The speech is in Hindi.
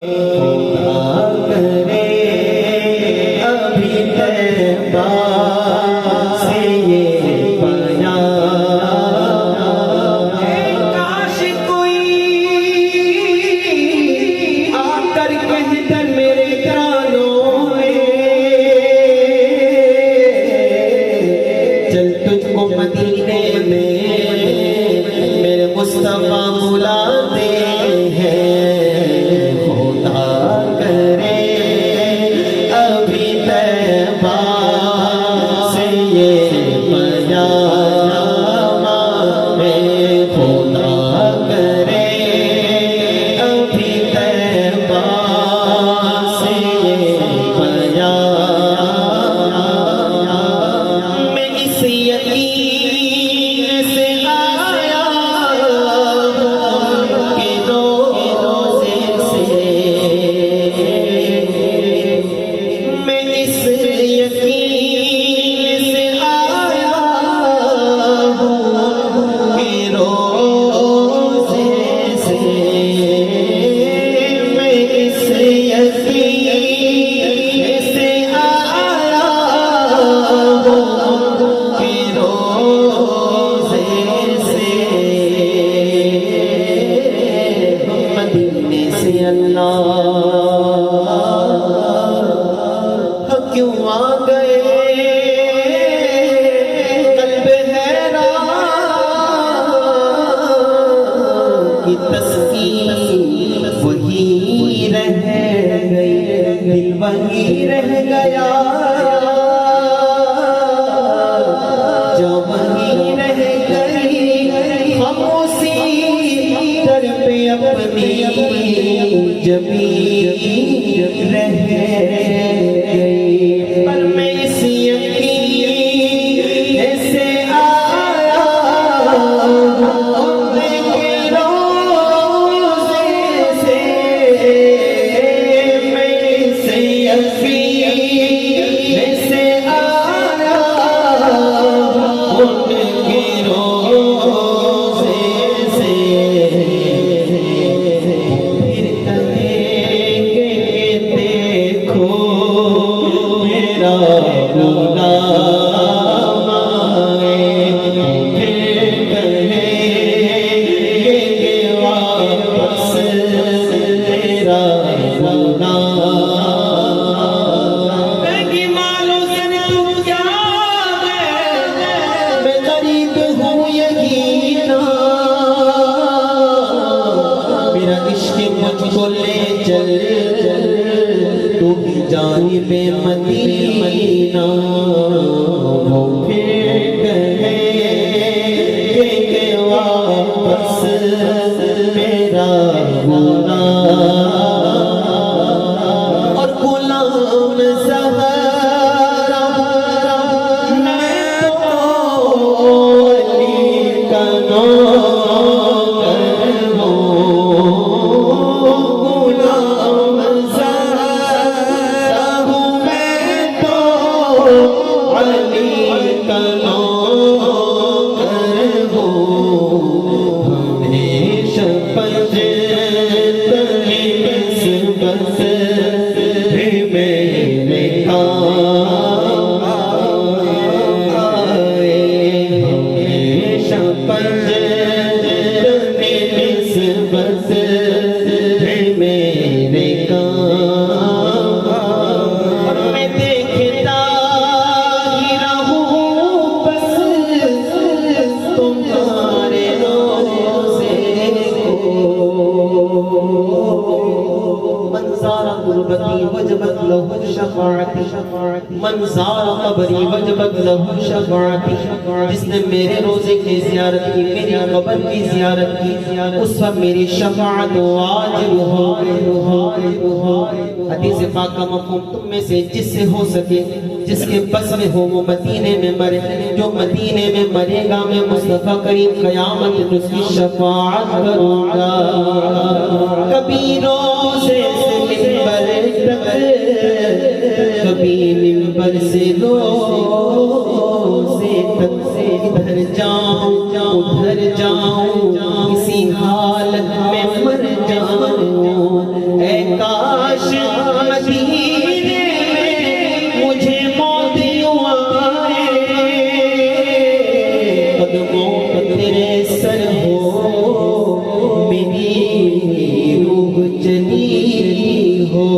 करे अभी तैबा से ये बयान काश कोई आकर कह दे मेरे कानों में चल तुझको मदीने में मेरे मुस्तफा बुलाते हैं। क्यों आ गए कल्ब हैरान की तस्वीर वही रह गई, दिल वही रह गया जो वही रह गई। हम उसी दर पे अपनी जमी रह गई। पर मैं इस यकीन से आया अपने रोज़े से, मैं इस यकीन से आया अपने रोज़े से। फिर कहेंगे देखो मेरा गुलाम आए, फिर कहेंगे वापस मेरा गुलाम। कहेंगे मालो सन तू क्या है, मैं गरीब हूँ यकीना, मेरा इश्क मुझको ले चल तू जानिबे मदीना। वो फिर कहेंगे वापस मेरा गुलाम। और गुलाम ज़हरा मैं तो अली का नौकर हूँ। गुलाम ज़हरा हूँ मैं तो अली का नौकर हूँ। हमेशा पंजतनी निस्बत भी मेरे काम आए। हमेशा पंजतनी निस्बत भी मेरे काम। और मैं देखता ही रहूं बस तुम्हारे रोज़े को। मन ज़ारा गुरबती वजबत लहू शफ़ाअती, मन ज़ारा क़ब्री वजबत लहू शफ़ाअती। जिसने मेरे रोज़े की ज़ियारत की, मेरी क़ब्र की ज़ियारत की, उस पर मेरी शफ़ाअत वाजिब हो। हदीस पाक का मफ़हूम तुम में से जिससे हो सके, जिसके बस में हो वो मदीने में मरे। जो मदीने में मरेगा मैं मुस्तफा करीम क़यामत में उसकी शफ़ाअत करूँगा। कभी रोज़े से मिंबर तक, कभी मिंबर से रोज़े तक, इधर जाऊं उधर जाऊं, किसी हालत में मर जाऊं। ऐ काश मदीने में मुझे मौत यूं आए, कदमों पे तेरे सर हो मेरी रूह चली हो।